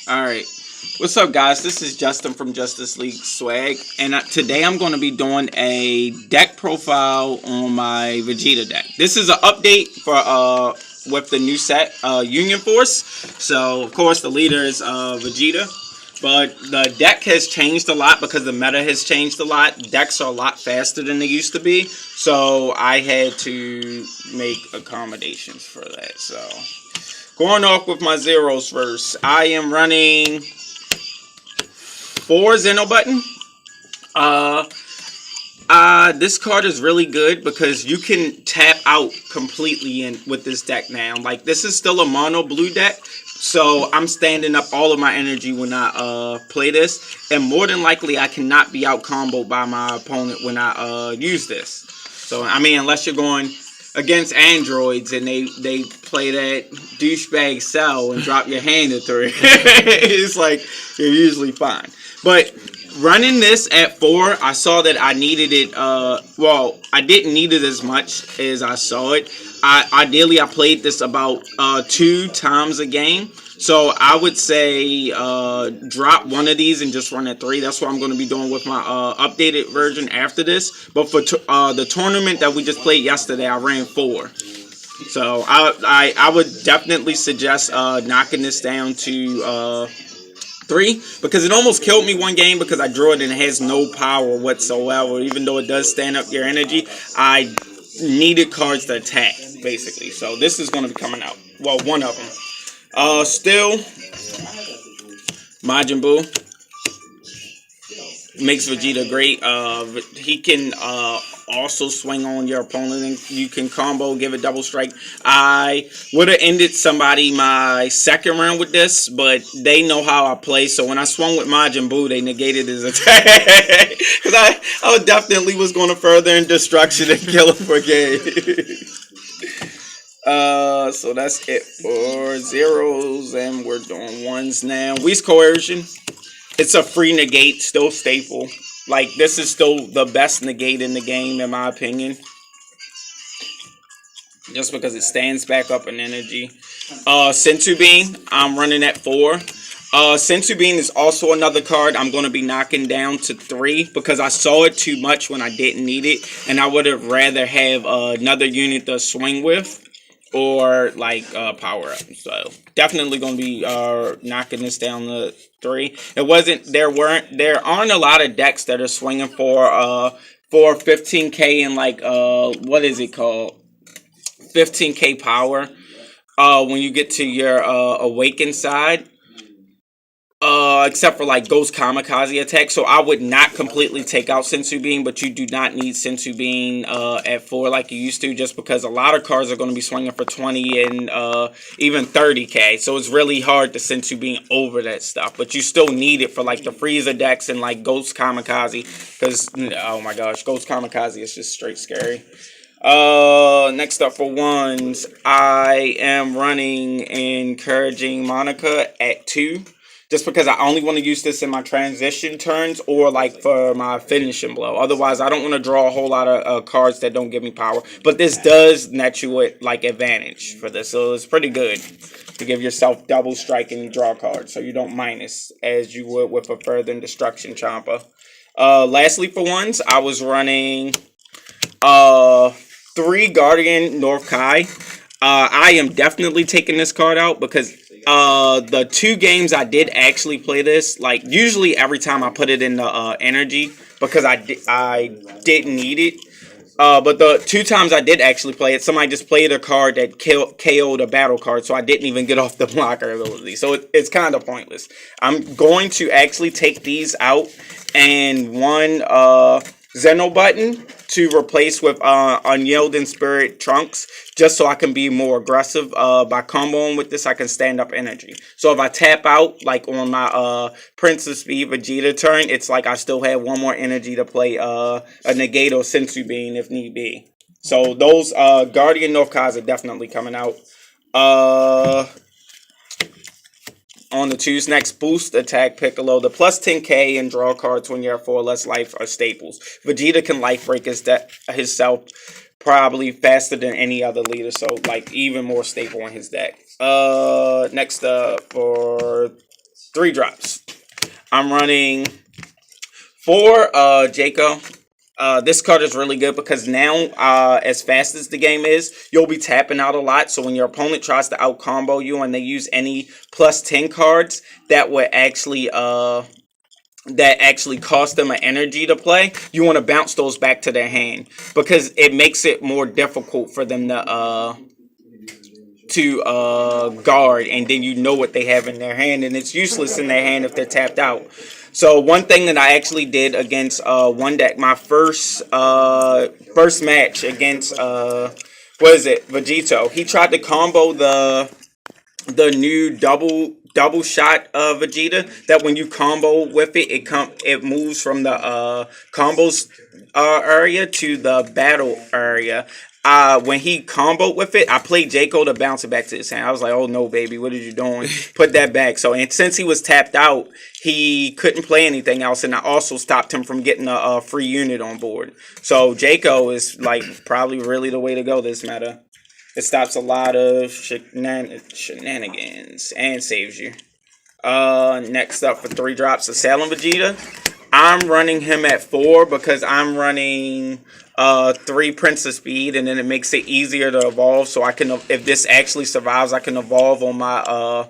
Alright, what's up guys? This is Justin from Justice League Swag, and today I'm going to be doing a deck profile on my Vegeta deck. This is an update for with the new set, Union Force. So of course the leader is Vegeta, but the deck has changed a lot because the meta has changed a lot. Decks are a lot faster than they used to be, so I had to make accommodations for that. So going off with my zeros first, I am running 4 Zeno button. This card is really good because you can tap out completely with this deck now. Like, this is still a mono blue deck, so I'm standing up all of my energy when I play this, and more than likely I cannot be out comboed by my opponent when I use this. So I mean, unless you're going against androids and they play that douchebag cell and drop your hand at 3, it's like you're usually fine. But running this at 4, I saw that I needed it. Well, I didn't need it as much as I saw it. Ideally I played this about 2 times a game. So I would say drop one of these and just run at 3. That's what I'm going to be doing with my updated version after this. But for the tournament that we just played yesterday, I ran 4. So I would definitely suggest knocking this down to 3, because it almost killed me one game because I drew it and it has no power whatsoever. Even though it does stand up your energy, I needed cards to attack, basically. So this is going to be coming out. Well, one of them. Still, Majin Buu makes Vegeta great. He can also swing on your opponent, and you can combo, give it double strike. I would have ended somebody my second round with this, but they know how I play, so when I swung with Majin Buu, they negated his attack. Because I definitely was going to further in destruction and kill him for game. So that's it for zeros, and we're doing ones now. Whis Coercion. It's a free negate, still staple. Like, this is still the best negate in the game, in my opinion. Just because it stands back up in energy. Senzu Bean, I'm running at 4. Senzu Bean is also another card I'm going to be knocking down to 3 because I saw it too much when I didn't need it, and I would have rather have another unit to swing with, or like power up. So definitely gonna be knocking this down to 3. There aren't a lot of decks that are swinging for 15k and like what is it called, 15k power when you get to your awakened side, except for like Ghost Kamikaze attack. So I would not completely take out Senzu Bean, but you do not need Senzu Bean at 4 like you used to, just because a lot of cards are going to be swinging for 20 and even 30k. So it's really hard to Senzu Bean over that stuff, but you still need it for like the Frieza decks and like Ghost Kamikaze, because oh my gosh, Ghost Kamikaze is just straight scary. Next up for ones, I am running Encouraging Monica at 2. Just because I only want to use this in my transition turns or like for my finishing blow. Otherwise, I don't want to draw a whole lot of cards that don't give me power. But this does net you at like advantage for this, so it's pretty good to give yourself double strike and draw cards, so you don't minus as you would with a Further in Destruction Champa. Lastly, for ones, I was running 3 Guardian North Kai. I am definitely taking this card out because the 2 games I did actually play this, like usually every time I put it in the energy because I didn't need it. But the 2 times I did actually play it, somebody just played a card that KO'd a battle card, so I didn't even get off the blocker ability. So it's kind of pointless. I'm going to actually take these out and one Zeno button to replace with Unyielding Spirit Trunks, just so I can be more aggressive. By comboing with this, I can stand up energy. So if I tap out, like on my Prince of Speed Vegeta turn, it's like I still have one more energy to play a Negate or Senzu Bean if need be. So those Guardian North Kais are definitely coming out. On the 2's next, boost attack Piccolo. The plus 10k and draw cards when you have 4 less life are staples. Vegeta can life break himself probably faster than any other leader, so like even more staple in his deck. Next up for 3 drops. I'm running 4 Jaco. This card is really good because now, as fast as the game is, you'll be tapping out a lot. So when your opponent tries to out combo you and they use any plus 10 cards, that would actually cost them an energy to play. You want to bounce those back to their hand because it makes it more difficult for them to guard, and then you know what they have in their hand, and it's useless in their hand if they're tapped out. So one thing that I actually did against one deck, my first match against Vegeta. He tried to combo the new double shot Vegeta, that when you combo with it, it moves from the combos area to the battle area. When he comboed with it, I played Jaco to bounce it back to his hand. I was like, oh no, baby, what are you doing? Put that back. So, and since he was tapped out, he couldn't play anything else, and I also stopped him from getting a free unit on board. So Jaco is like probably really the way to go this meta. It stops a lot of shenanigans and saves you. Next up for 3 drops, Assailant Vegeta. I'm running him at 4 because I'm running 3 Prince of Speed, and then it makes it easier to evolve. So I can, if this actually survives, I can evolve on my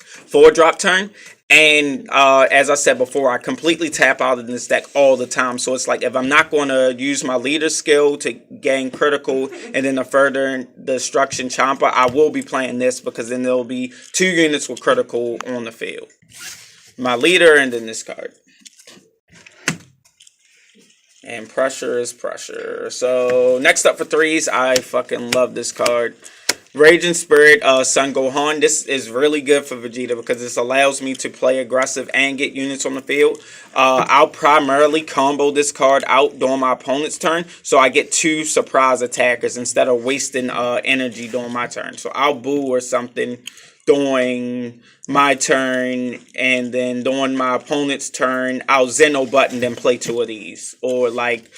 4 drop turn. And as I said before, I completely tap out in this deck all the time. So it's like if I'm not going to use my leader skill to gain critical and then a further destruction chomper, I will be playing this because then there'll be 2 units with critical on the field. My leader and then this card. And pressure is pressure. So next up for 3s, I fucking love this card. Raging Spirit, Sun Gohan. This is really good for Vegeta because this allows me to play aggressive and get units on the field. I'll primarily combo this card out during my opponent's turn, so I get 2 surprise attackers instead of wasting energy during my turn. So I'll boo or something during my turn, and then during my opponent's turn, I'll Zeno button, then play 2 of these. Or like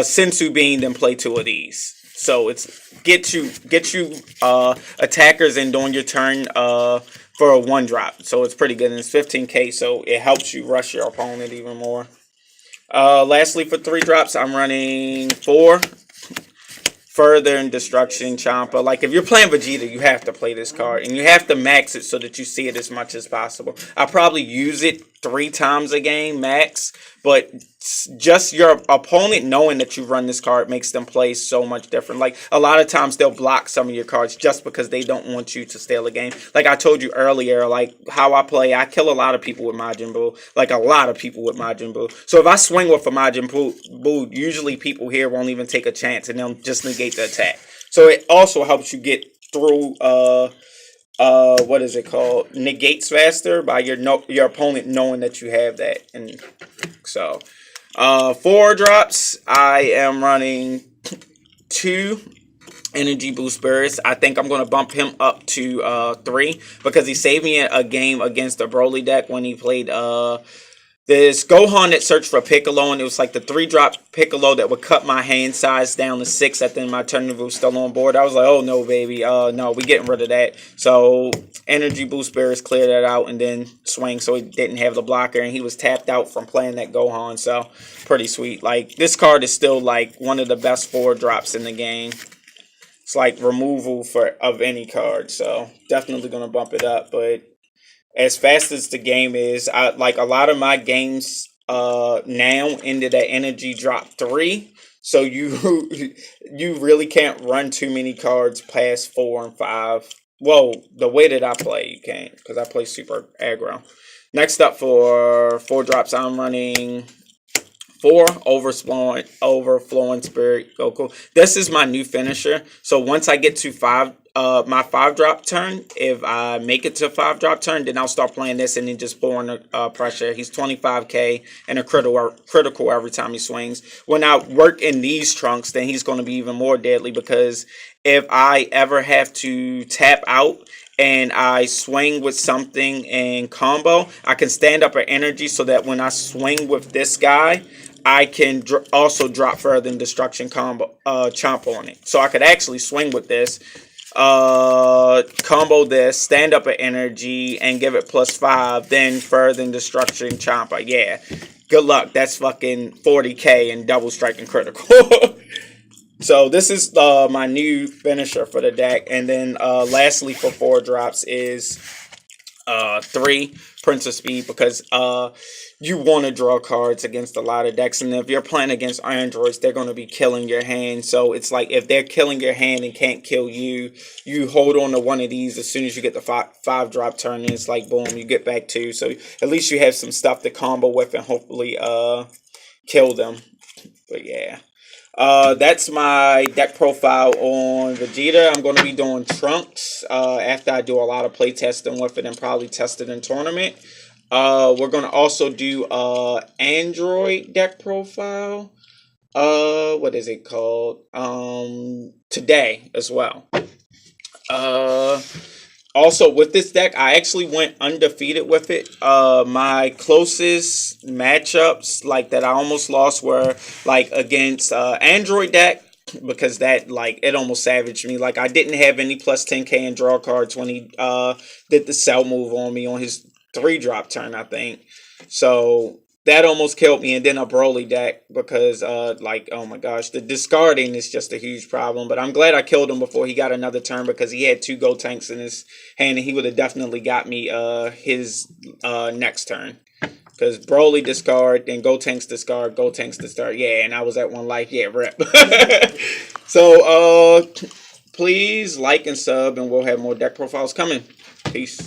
Sensu Bean, then play 2 of these. So it's get you attackers in during your turn for a 1 drop. So it's pretty good, and it's 15k, so it helps you rush your opponent even more. Lastly, for 3 drops, I'm running 4 Further and Destruction Champa. Like if you're playing Vegeta, you have to play this card, and you have to max it so that you see it as much as possible. I probably use it 3 times a game max, but just your opponent knowing that you run this card makes them play so much different. Like a lot of times they'll block some of your cards just because they don't want you to steal a game. Like I told you earlier, like how I play, I kill a lot of people with Majin Buu. Like a lot of people with Majin Buu. So if I swing with a Majin Buu, usually people here won't even take a chance and they'll just negate the attack. So it also helps you get through what is it called? Negates faster by your opponent knowing that you have that. And so 4 drops, I am running 2 Energy Boost Spirits. I think I'm going to bump him up to 3 because he saved me a game against the Broly deck when he played this Gohan that searched for Piccolo, and it was like the 3-drop Piccolo that would cut my hand size down to 6 at the end of my turn was still on board. I was like, oh no, baby. No, we getting rid of that. So Energy Boost Spirits cleared that out and then swing, so he didn't have the blocker, and he was tapped out from playing that Gohan. So pretty sweet. Like this card is still like one of the best 4 drops in the game. It's like removal of any card. So definitely gonna bump it up, but as fast as the game is, like a lot of my games now into that energy drop 3. So you really can't run too many cards past 4 and 5. Well, the way that I play, you can't because I play super aggro. Next up for 4 drops, I'm running 4 Overflowing Spirit Goku. This is my new finisher. So once I get to 5. My 5-drop turn, if I make it to 5-drop turn, then I'll start playing this and then just pouring pressure. He's 25k and a critical every time he swings. When I work in these trunks, then he's going to be even more deadly because if I ever have to tap out and I swing with something in combo, I can stand up an energy so that when I swing with this guy, I can also drop Further and Destruction combo chomp on it. So I could actually swing with this, combo this, stand up at energy, and give it +5, then further destruction chomper. Yeah. Good luck. That's fucking 40k and double strike and critical. So this is my new finisher for the deck. And then lastly for 4 drops is 3 Prince of Speed, because you want to draw cards against a lot of decks, and if you're playing against androids, they're going to be killing your hand. So it's like, if they're killing your hand and can't kill you, you hold on to one of these as soon as you get the 5 drop turn, and it's like boom, you get back 2. So at least you have some stuff to combo with and hopefully kill them. But yeah. That's my deck profile on Vegeta. I'm going to be doing Trunks after I do a lot of play testing with it and probably test it in tournament. We're going to also do Android deck profile. What is it called? Today as well. Also, with this deck, I actually went undefeated with it. My closest matchups, like, that I almost lost were, like, against Android deck, because that, like, it almost savaged me. Like, I didn't have any +10k in draw cards when he did the sell move on me on his 3-drop turn, I think. So that almost killed me. And then a Broly deck, because like, oh my gosh, the discarding is just a huge problem. But I'm glad I killed him before he got another turn, because he had 2 Go Tanks in his hand, and he would have definitely got me his next turn. Because Broly discard, then Go Tanks discard, Go Tanks discard. Yeah, and I was at 1 life. Yeah, rip. So please like and sub, and we'll have more deck profiles coming. Peace.